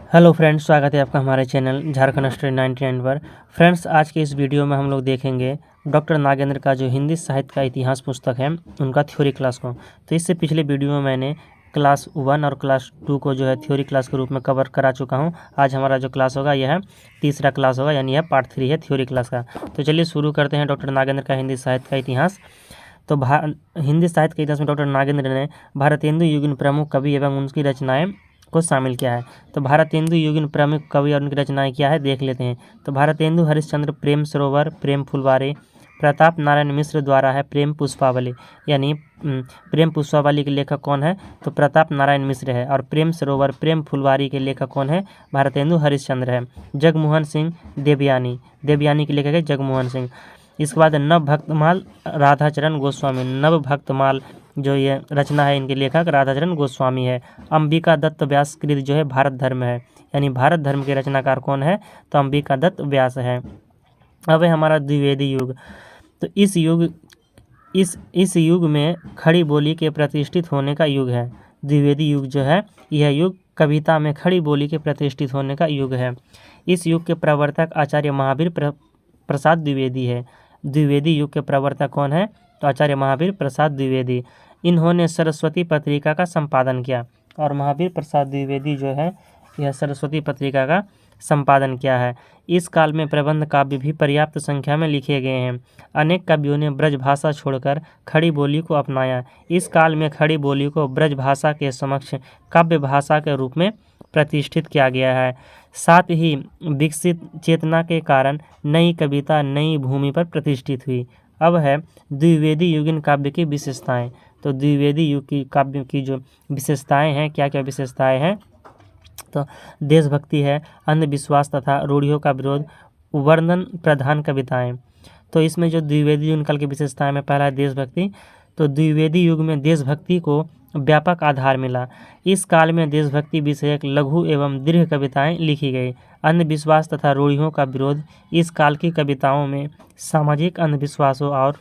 Hello friends, स्वागत है आपका हमारे चैनल झारखंड स्टडी 99 पर। फ्रेंड्स, आज के इस वीडियो में हम लोग देखेंगे डॉक्टर नागेंद्र का जो हिंदी साहित्य का इतिहास पुस्तक है उनका थ्योरी क्लास को। तो इससे पिछले वीडियो में मैंने क्लास 1 और क्लास 2 को जो है थ्योरी क्लास के रूप में कवर करा चुका हूं। आज हमारा जो क्लास होगा यह तीसरा क्लास होगा, यानी यह पार्ट 3 है थ्योरी क्लास का। तो चलिए शुरू करते हैं डॉक्टर नागेंद्र का हिंदी साहित्य का इतिहास। तो हिंदी साहित्य के इतिहास में डॉक्टर नागेंद्र ने भारतेंदु युगीन प्रमुख कवि एवं उनकी रचनाएं को शामिल किया है। तो भारतेंदु युगीन प्रमुख कवि और उनकी रचनाएं क्या है देख लेते हैं। तो भारतेंदु हरिश्चंद्र, प्रेम सरोवर, प्रेम फुलवारी, प्रताप नारायण मिश्र द्वारा है प्रेम पुष्पावली, यानी प्रेम पुष्पावली के लेखक कौन है तो प्रताप नारायण मिश्र है। और प्रेम सरोवर, प्रेम फुलवारी के लेखक कौन है भारतेंदु हरिश्चंद्र है। जगमोहन सिंह देवयानी, देवयानी के लेखक है जगमोहन सिंह। इसके बाद नव भक्तमाल राधाचरण गोस्वामी, नव भक्तमाल जो ये रचना है इनके लेखक राधाचरण गोस्वामी है। अंबिका दत्त व्यास कृत जो है भारत धर्म है, यानी भारत धर्म के रचनाकार कौन है तो अंबिका दत्त व्यास है। अब है हमारा द्विवेदी युग। तो इस युग में खड़ी बोली के प्रतिष्ठित होने का युग है। द्विवेदी युग जो है यह युग कविता में खड़ी बोली के प्रतिष्ठित होने का युग है। इस युग के प्रवर्तक आचार्य महावीर प्रसाद द्विवेदी है। द्विवेदी युग के प्रवर्तक कौन है तो आचार्य महावीर प्रसाद द्विवेदी। इन्होंने सरस्वती पत्रिका का संपादन किया, और महावीर प्रसाद द्विवेदी जो है यह सरस्वती पत्रिका का संपादन किया है। इस काल में प्रबंध काव्य भी पर्याप्त संख्या में लिखे गए हैं। अनेक कवियों ने ब्रज भाषा छोड़कर खड़ी बोली को अपनाया। इस काल में खड़ी बोली को ब्रज भाषा के समक्ष काव्य भाषा के रूप में प्रतिष्ठित किया गया है। साथ ही विकसित चेतना के कारण नई कविता नई भूमि पर प्रतिष्ठित हुई। अब है द्विवेदी युगीन काव्य की विशेषताएं। तो द्विवेदी युग की काव्य की जो विशेषताएं हैं, क्या क्या विशेषताएं हैं तो देशभक्ति है, अंधविश्वास तथा रूढ़ियों का विरोध, वर्णन प्रधान कविताएं। तो इसमें जो द्विवेदी युग काल की विशेषताएं में पहला है देशभक्ति। तो द्विवेदी युग में देशभक्ति को व्यापक आधार मिला। इस काल में देशभक्ति विषयक लघु एवं दीर्घ कविताएं लिखी गई। अंधविश्वास तथा रूढ़ियों का विरोध, इस काल की कविताओं में सामाजिक अंधविश्वासों और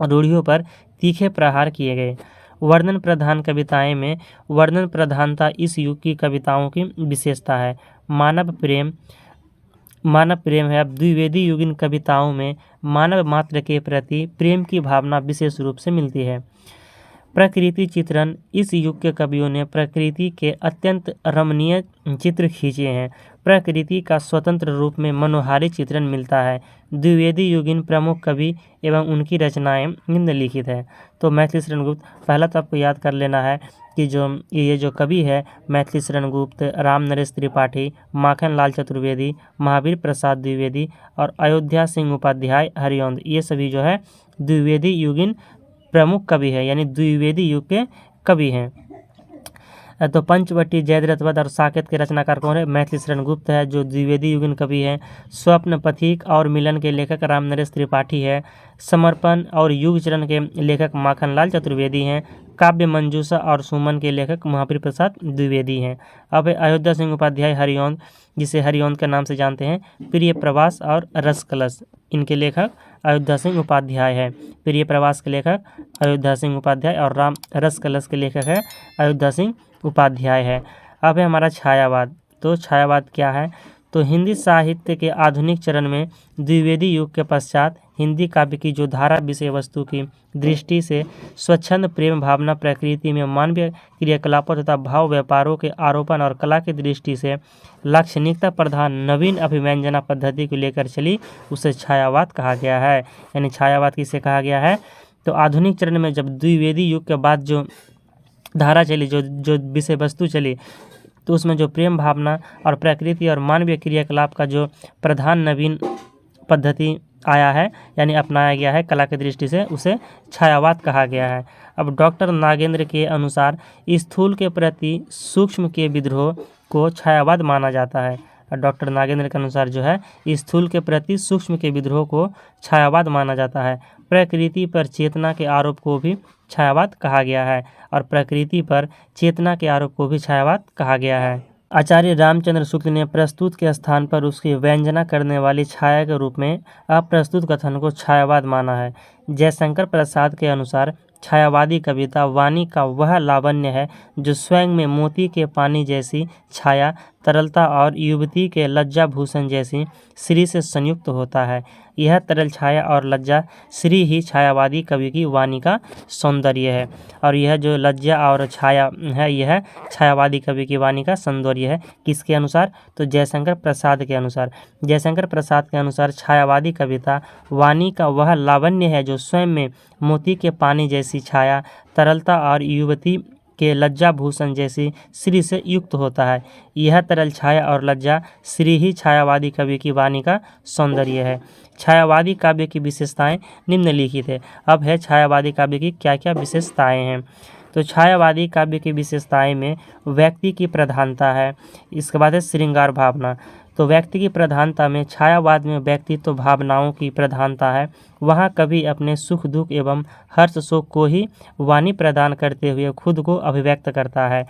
रूढ़ियों पर तीखे प्रहार किए गए। वर्णन प्रधान कविताएं में वर्णन प्रधानता इस युग की कविताओं की विशेषता है। मानव प्रेम है। अब द्विवेदी युगीन कविताओं में मानव मात्र के प्रति प्रेम की भावना विशेष रूप से मिलती है। प्रकृति चित्रण, इस युग के कवियों ने प्रकृति के अत्यंत रमणीय चित्र खींचे हैं। प्रकृति का स्वतंत्र रूप में मनोहारी चित्रण मिलता है। द्विवेदी युगीन प्रमुख कवि एवं उनकी रचनाएं निम्नलिखित है। तो मैथिली शरण गुप्त, पहला तो आपको याद कर लेना है कि ये जो कवि है मैथिली शरण गुप्त, राम नरेश त्रिपाठी, माखन लाल चतुर्वेदी, महावीर प्रसाद द्विवेदी और अयोध्या सिंह उपाध्याय हरिऔंध, ये सभी जो है द्विवेदी युगीन प्रमुख कवि है, यानी द्विवेदी युग के कवि हैं। तो पंचवटी, जयद्रथ वध और साकेत के रचनाकार कौन है मैथिली शरण गुप्त है, जो द्विवेदी युगीन कवि है। स्वप्न पथिक और मिलन के लेखक राम नरेश त्रिपाठी है। समर्पण और युग चरण के लेखक माखन लाल चतुर्वेदी हैं। काव्य मंजूषा और सुमन के लेखक महावीर प्रसाद द्विवेदी हैं। अब अयोध्या सिंह उपाध्याय हरिऔंध, जिसे हरिऔंध के नाम से जानते हैं। प्रिय प्रवास और रस कलश, इनके लेखक अयोध्या सिंह उपाध्याय है। प्रिय प्रवास के लेखक अयोध्या सिंह उपाध्याय और राम रस कलश के लेखक है अयोध्या सिंह उपाध्याय है। अब है हमारा छायावाद। तो छायावाद क्या है तो हिंदी साहित्य के आधुनिक चरण में द्विवेदी युग के पश्चात हिंदी काव्य की जो धारा विषय वस्तु की दृष्टि से स्वच्छंद प्रेम भावना, प्रकृति में मानवीय क्रियाकलापों तथा भाव व्यापारों के आरोपण और कला की दृष्टि से लाक्षणिकता प्रधान नवीन अभिव्यंजना पद्धति को लेकर चली, उसे छायावाद कहा गया है। यानी छायावाद किसे कहा गया है तो आधुनिक चरण में जब द्विवेदी युग के बाद जो धारा चली, जो विषय वस्तु चली, तो उसमें जो प्रेम भावना और प्रकृति और मानवीय क्रियाकलाप का जो प्रधान नवीन पद्धति आया है, यानी अपनाया गया है कला की दृष्टि से, उसे छायावाद कहा गया है। अब डॉक्टर नागेंद्र के अनुसार स्थूल के प्रति सूक्ष्म के विद्रोह को छायावाद माना जाता है। डॉक्टर नागेंद्र के अनुसार जो है स्थूल के प्रति सूक्ष्म के विद्रोह को छायावाद माना जाता है। प्रकृति पर चेतना के आरोप को भी छायावाद कहा गया है, और प्रकृति पर चेतना के आरोप को भी छायावाद कहा गया है। आचार्य रामचंद्र शुक्ल ने प्रस्तुत के स्थान पर उसकी व्यंजना करने वाली छाया के रूप में अप्रस्तुत कथन को छायावाद माना है। जयशंकर प्रसाद के अनुसार छायावादी कविता वाणी का वह लावण्य है जो स्वयं में मोती के पानी जैसी छाया तरलता और युवती के लज्जा भूषण जैसी श्री से संयुक्त होता है। यह तरल छाया और लज्जा श्री ही छायावादी कवि की वाणी का सौंदर्य है। और यह जो लज्जा और छाया है, यह छायावादी कवि की वाणी का सौंदर्य है। किसके अनुसार? तो जयशंकर प्रसाद के अनुसार। जयशंकर प्रसाद के अनुसार छायावादी कविता वाणी का वह लावण्य है जो स्वयं में मोती के पानी जैसी छाया, तरलता और युवती के लज्जा भूषण जैसी श्री से युक्त होता है। यह तरल छाया और लज्जा श्री ही छायावादी कवि की वाणी का सौंदर्य है। छायावादी काव्य की विशेषताएं निम्नलिखित है। अब है छायावादी काव्य की क्या क्या विशेषताएं हैं। तो छायावादी काव्य की विशेषताएं में व्यक्ति की प्रधानता है। इसके बाद है श्रृंगार भावना। तो व्यक्ति की प्रधानता में छायावाद में व्यक्तित्व भावनाओं की प्रधानता है। वहाँ कवि अपने सुख दुख एवं हर्ष शोक को ही वाणी प्रदान करते हुए खुद को अभिव्यक्त करता है।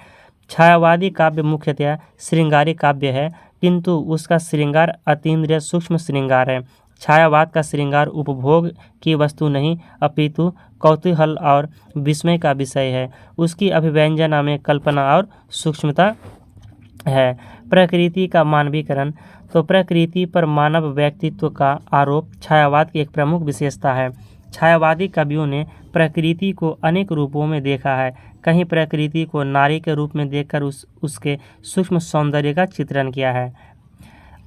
छायावादी काव्य मुख्यतः श्रृंगारी काव्य है, किंतु उसका श्रृंगार अतीन्द्रिय सूक्ष्म श्रृंगार है। छायावाद का श्रृंगार उपभोग की वस्तु नहीं, अपितु कौतूहल और विस्मय का विषय है। उसकी अभिव्यंजना में कल्पना और सूक्ष्मता है। प्रकृति का मानवीकरण। तो प्रकृति पर मानव व्यक्तित्व का आरोप छायावाद की एक प्रमुख विशेषता है। छायावादी कवियों ने प्रकृति को अनेक रूपों में देखा है। कहीं प्रकृति को नारी के रूप में देखकर उसके सूक्ष्म सौंदर्य का चित्रण किया है।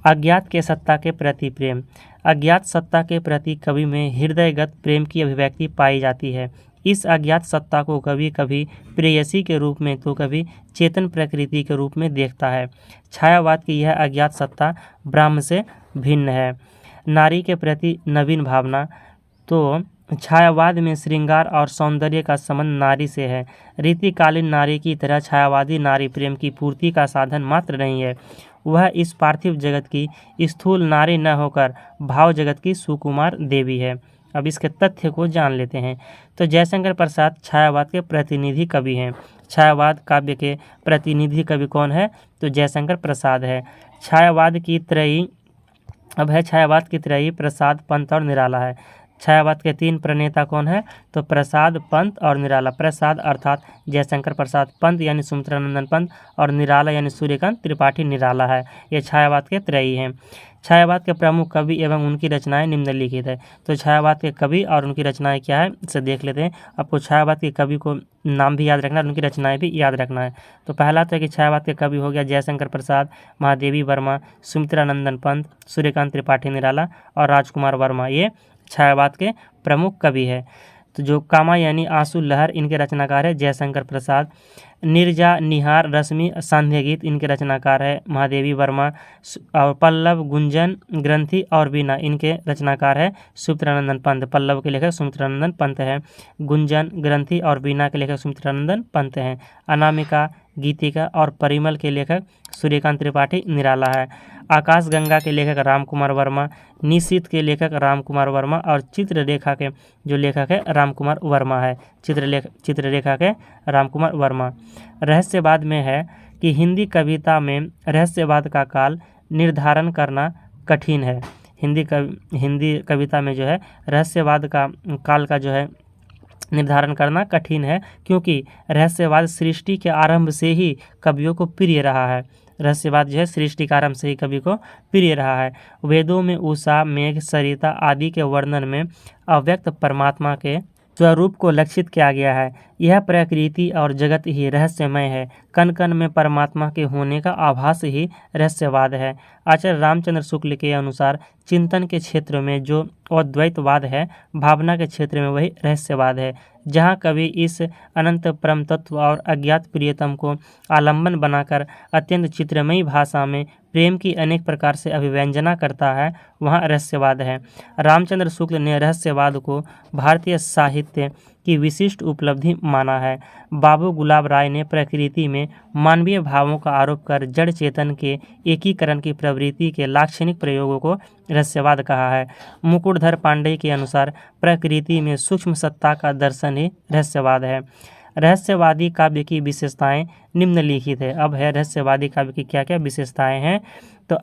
अज्ञात के सत्ता के प्रति प्रेम। अज्ञात सत्ता के प्रति कवि में हृदयगत प्रेम की अभिव्यक्ति पाई जाती है। इस अज्ञात सत्ता को कभी कभी प्रेयसी के रूप में तो कभी चेतन प्रकृति के रूप में देखता है। छायावाद की यह अज्ञात सत्ता ब्रह्म से भिन्न है। नारी के प्रति नवीन भावना। तो छायावाद में श्रृंगार और सौंदर्य का संबंध नारी से है। रीतिकालीन नारी की तरह छायावादी नारी प्रेम की पूर्ति का साधन मात्र नहीं है, वह इस पार्थिव जगत की स्थूल नारी न होकर भाव जगत की सुकुमार देवी है। अब इसके तथ्य को जान लेते हैं। तो जयशंकर प्रसाद छायावाद के प्रतिनिधि कवि हैं। छायावाद काव्य के प्रतिनिधि कवि कौन है? तो जयशंकर प्रसाद है। छायावाद की त्रयी प्रसाद, पंत और निराला है। छायावाद के तीन प्रणेता कौन है? तो प्रसाद, पंत और निराला। प्रसाद अर्थात जयशंकर प्रसाद, पंत यानी सुमित्रानंदन पंत और निराला यानी सूर्यकांत त्रिपाठी निराला है। ये छायावाद के त्रयी हैं। छायावाद के प्रमुख कवि एवं उनकी रचनाएं निम्नलिखित है। तो छायावाद के कवि और उनकी रचनाएं क्या है, इसे देख लेते हैं। आपको छायावाद के कवि को नाम भी याद रखना है और उनकी रचनाएं भी याद रखना है। तो पहला तो है कि छायावाद के कवि हो गया जयशंकर प्रसाद, महादेवी वर्मा, सुमित्रानंदन पंत, सूर्यकांत त्रिपाठी निराला और राजकुमार वर्मा, ये छायावाद के प्रमुख कवि है। तो जो कामायनी, आंसू, लहर, इनके रचनाकार है जयशंकर प्रसाद। निर्जा, निहार, रश्मि, सांध्य गीत, इनके रचनाकार है महादेवी वर्मा। और पल्लव, गुंजन, ग्रंथि और वीणा, इनके रचनाकार है सुमित्रानंदन पंत। पल्लव के लेखक सुमित्रानंदन पंत है। गुंजन, ग्रंथि और वीणा के लेखक सुमित्रानंदन पंत हैं। अनामिका, गीतिका और परिमल के लेखक सूर्यकांत त्रिपाठी निराला है। आकाश गंगा के लेखक रामकुमार वर्मा, निशीथ के लेखक रामकुमार वर्मा और चित्ररेखा के जो लेखक है रामकुमार वर्मा है। चित्ररेखा के रामकुमार वर्मा। रहस्यवाद में है कि हिंदी कविता में रहस्यवाद का काल निर्धारण करना कठिन है। हिंदी कविता में जो है रहस्यवाद का काल का जो है निर्धारण करना कठिन है, क्योंकि रहस्यवाद सृष्टि के आरंभ से ही कवियों को प्रिय रहा है। रहस्यवाद जो है सृष्टि के आरंभ से ही कवि को प्रिय रहा है। वेदों में उषा, मेघ, सरिता आदि के वर्णन में अव्यक्त परमात्मा के स्वरूप को लक्षित किया गया है। यह प्रकृति और जगत ही रहस्यमय है। कण कण में परमात्मा के होने का आभास ही रहस्यवाद है। आचार्य रामचंद्र शुक्ल के अनुसार चिंतन के क्षेत्र में जो अद्वैतवाद है, भावना के क्षेत्र में वही रहस्यवाद है। जहाँ कवि इस अनंत परम तत्व और अज्ञात प्रियतम को आलंबन बनाकर अत्यंत चित्रमयी भाषा में प्रेम की अनेक प्रकार से अभिव्यंजना करता है, वहाँ रहस्यवाद है। रामचंद्र शुक्ल ने रहस्यवाद को भारतीय साहित्य की विशिष्ट उपलब्धि माना है। बाबू गुलाब राय ने प्रकृति में मानवीय भावों का आरोप कर जड़ चेतन के एकीकरण की प्रवृत्ति के लाक्षणिक प्रयोगों को रहस्यवाद कहा है। मुकुटधर पांडेय के अनुसार प्रकृति में सूक्ष्म सत्ता का दर्शन ही रहस्यवाद है। रहस्यवादी काव्य की विशेषताएं निम्नलिखित है। अब है रहस्यवादी काव्य की क्या क्या विशेषताएं हैं। तो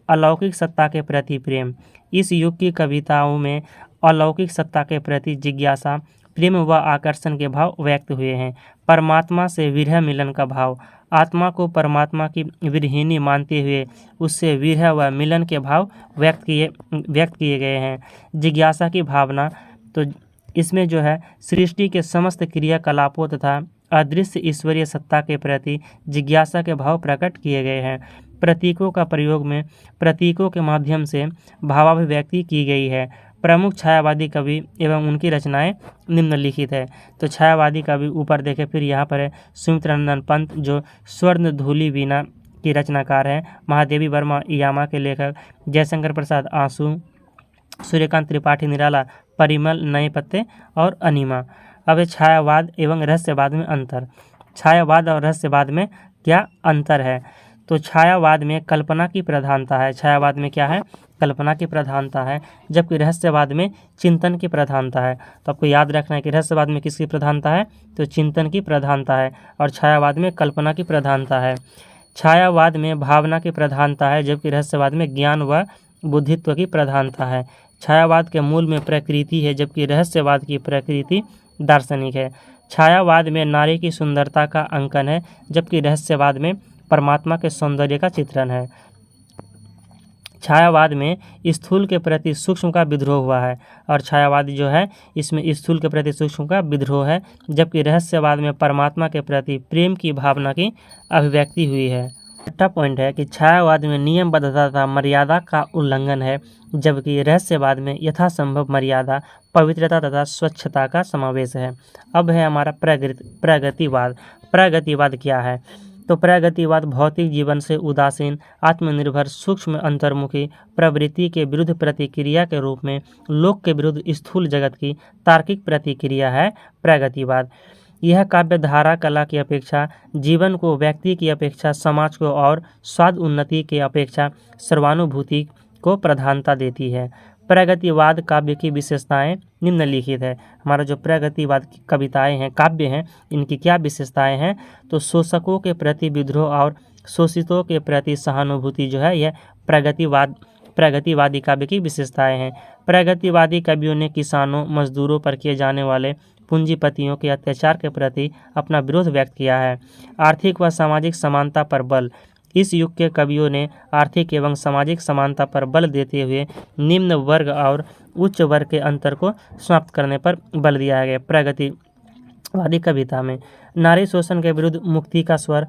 अलौकिक सत्ता के प्रति प्रेम। इस युग की कविताओं में अलौकिक सत्ता के प्रति जिज्ञासा, प्रेम व आकर्षण के भाव व्यक्त हुए हैं। परमात्मा से विरह मिलन का भाव, आत्मा को परमात्मा की विरहिणी मानते हुए उससे विरह व मिलन के भाव व्यक्त किए गए हैं। जिज्ञासा की भावना, तो इसमें जो है सृष्टि के समस्त क्रियाकलापों तथा अदृश्य ईश्वरीय सत्ता के प्रति जिज्ञासा के भाव प्रकट किए गए हैं। प्रतीकों का प्रयोग में प्रतीकों के माध्यम से भावाभिव्यक्ति की गई है। प्रमुख छायावादी कवि एवं उनकी रचनाएं निम्नलिखित है। तो छायावादी कवि ऊपर देखें, फिर यहाँ पर है सुमित्रानंद पंत जो स्वर्ण धूलि वीणा की रचनाकार हैं, महादेवी वर्मा यामा के लेखक, जयशंकर प्रसाद आंसू, सूर्यकांत त्रिपाठी निराला परिमल नए पत्ते और अनिमा। अब है छायावाद एवं रहस्यवाद में अंतर। छायावाद और रहस्यवाद में क्या अंतर है? तो छायावाद में कल्पना की प्रधानता है। छायावाद में क्या है? कल्पना की प्रधानता है, जबकि रहस्यवाद में चिंतन की प्रधानता है। तो आपको याद रखना है कि रहस्यवाद में किसकी प्रधानता है? तो चिंतन की प्रधानता है, और छायावाद में कल्पना की प्रधानता है। छायावाद में भावना की प्रधानता है, जबकि रहस्यवाद में ज्ञान व बुद्धित्व की प्रधानता है। छायावाद के मूल में प्रकृति है, जबकि रहस्यवाद की प्रकृति दार्शनिक है। छायावाद में नारी की सुंदरता का अंकन है, जबकि रहस्यवाद में परमात्मा के सौंदर्य का चित्रण है। छायावाद में स्थूल के प्रति सूक्ष्म का विद्रोह हुआ है, और छायावादी जो है इसमें स्थूल के प्रति सूक्ष्म का विद्रोह है, जबकि रहस्यवाद में परमात्मा के प्रति प्रेम की भावना की अभिव्यक्ति हुई है। छठा पॉइंट है कि छायावाद में नियमबद्धता तथा मर्यादा का उल्लंघन है, जबकि रहस्यवाद में यथासंभव मर्यादा, पवित्रता तथा स्वच्छता का समावेश है। अब है हमारा प्रगतिवाद। प्रगतिवाद क्या है? तो प्रगतिवाद भौतिक जीवन से उदासीन, आत्मनिर्भर, सूक्ष्म अंतर्मुखी प्रवृत्ति के विरुद्ध प्रतिक्रिया के रूप में लोक के विरुद्ध स्थूल जगत की तार्किक प्रतिक्रिया है प्रगतिवाद। यह काव्य धारा कला की अपेक्षा जीवन को, व्यक्ति की अपेक्षा समाज को और स्वाद उन्नति की अपेक्षा सर्वानुभूति को प्रधानता देती है। प्रगतिवाद काव्य की विशेषताएं निम्नलिखित है। हमारा जो प्रगतिवाद की कविताएं हैं, काव्य हैं, इनकी क्या विशेषताएं हैं? तो शोषकों के प्रति विद्रोह और शोषितों के प्रति सहानुभूति जो है यह प्रगतिवादी काव्य की विशेषताएं हैं। प्रगतिवादी कवियों ने किसानों, मजदूरों पर किए जाने वाले पूंजीपतियों के अत्याचार के प्रति अपना विरोध व्यक्त किया है। आर्थिक व सामाजिक समानता पर बल। इस युग के कवियों ने आर्थिक एवं सामाजिक समानता पर बल देते हुए निम्न वर्ग और उच्च वर्ग के अंतर को समाप्त करने पर बल दिया गया। प्रगतिवादी कविता में नारी शोषण के विरुद्ध मुक्ति का स्वर।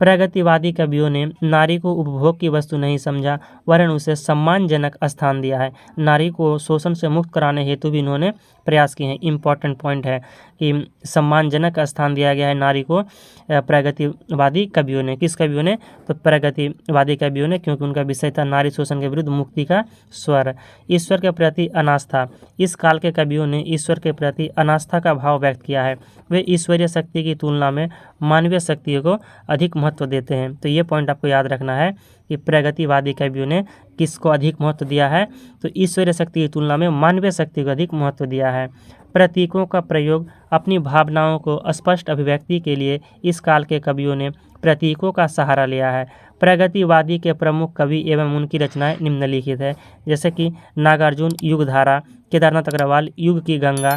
प्रगतिवादी कवियों ने नारी को उपभोग की वस्तु नहीं समझा, वरन उसे सम्मानजनक स्थान दिया है। नारी को शोषण से मुक्त कराने हेतु भी इन्होंने प्रयास किए हैं। इम्पॉर्टेंट पॉइंट है कि सम्मानजनक स्थान दिया गया है नारी को प्रगतिवादी कवियों ने। किस कवियों ने? तो प्रगतिवादी कवियों ने, क्योंकि उनका विषय था नारी शोषण के विरुद्ध मुक्ति का स्वर। ईश्वर के प्रति अनास्था। इस काल के कवियों ने ईश्वर के प्रति अनास्था का भाव व्यक्त किया है। वे ईश्वरीय शक्ति की तुलना में मानवीय शक्ति को अधिक महत्व देते हैं। तो ये पॉइंट आपको याद रखना है कि प्रगतिवादी कवियों ने किसको अधिक महत्व दिया है? तो ईश्वरीय शक्ति की तुलना में मानवीय शक्ति को अधिक महत्व दिया है। प्रतीकों का प्रयोग। अपनी भावनाओं को स्पष्ट अभिव्यक्ति के लिए इस काल के कवियों ने प्रतीकों का सहारा लिया है। प्रगतिवादी के प्रमुख कवि एवं उनकी रचनाएं निम्नलिखित है, जैसे कि नागार्जुन युगधारा, केदारनाथ अग्रवाल युग की गंगा,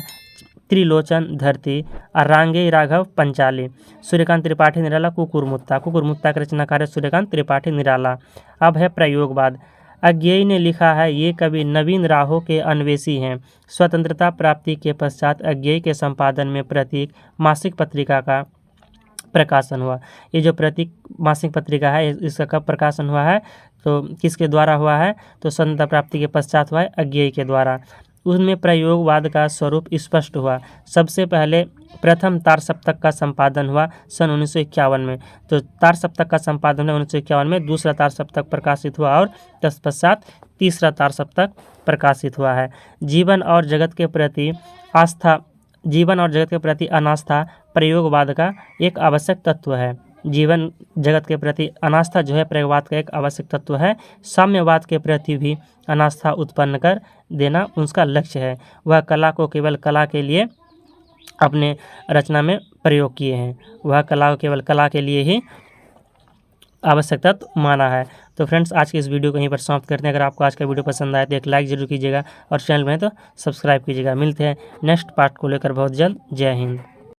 त्रिलोचन धरती, अरांगे राघव पंचाली, सूर्यकांत त्रिपाठी निराला कुकुरमुत्ता के रचनाकार सूर्यकांत त्रिपाठी निराला। अब है प्रयोगवाद। अज्ञेय ने लिखा है, ये कवि नवीन राहों के अन्वेषी हैं। स्वतंत्रता प्राप्ति के पश्चात अज्ञेय के संपादन में प्रतीक मासिक पत्रिका का प्रकाशन हुआ। ये जो प्रतीक मासिक पत्रिका है, इसका कब प्रकाशन हुआ है? तो किसके द्वारा हुआ है? तो स्वतंत्रता प्राप्ति के पश्चात हुआ है, अज्ञेय के द्वारा। उसमें प्रयोगवाद का स्वरूप स्पष्ट हुआ। सबसे पहले प्रथम तार सप्तक का संपादन हुआ सन 1951 में। तो तार सप्तक का संपादन हुआ 1951 में। दूसरा तार सप्तक प्रकाशित हुआ और तत्पश्चात तीसरा तार सप्तक प्रकाशित हुआ है। जीवन और जगत के प्रति अनास्था प्रयोगवाद का एक आवश्यक तत्व है। जीवन जगत के प्रति अनास्था जो है प्रयोगवाद का एक आवश्यक तत्व है। साम्यवाद के प्रति भी अनास्था उत्पन्न कर देना उसका लक्ष्य है। वह कला को केवल कला के लिए अपने रचना में प्रयोग किए हैं। वह कला को केवल कला के लिए ही आवश्यक तत्व माना है। तो फ्रेंड्स, आज के इस वीडियो को यहीं पर समाप्त करते हैं। अगर आपको आज का वीडियो पसंद आए तो एक लाइक जरूर कीजिएगा और चैनल में तो सब्सक्राइब कीजिएगा। मिलते हैं नेक्स्ट पार्ट को लेकर बहुत जल्द। जय हिंद।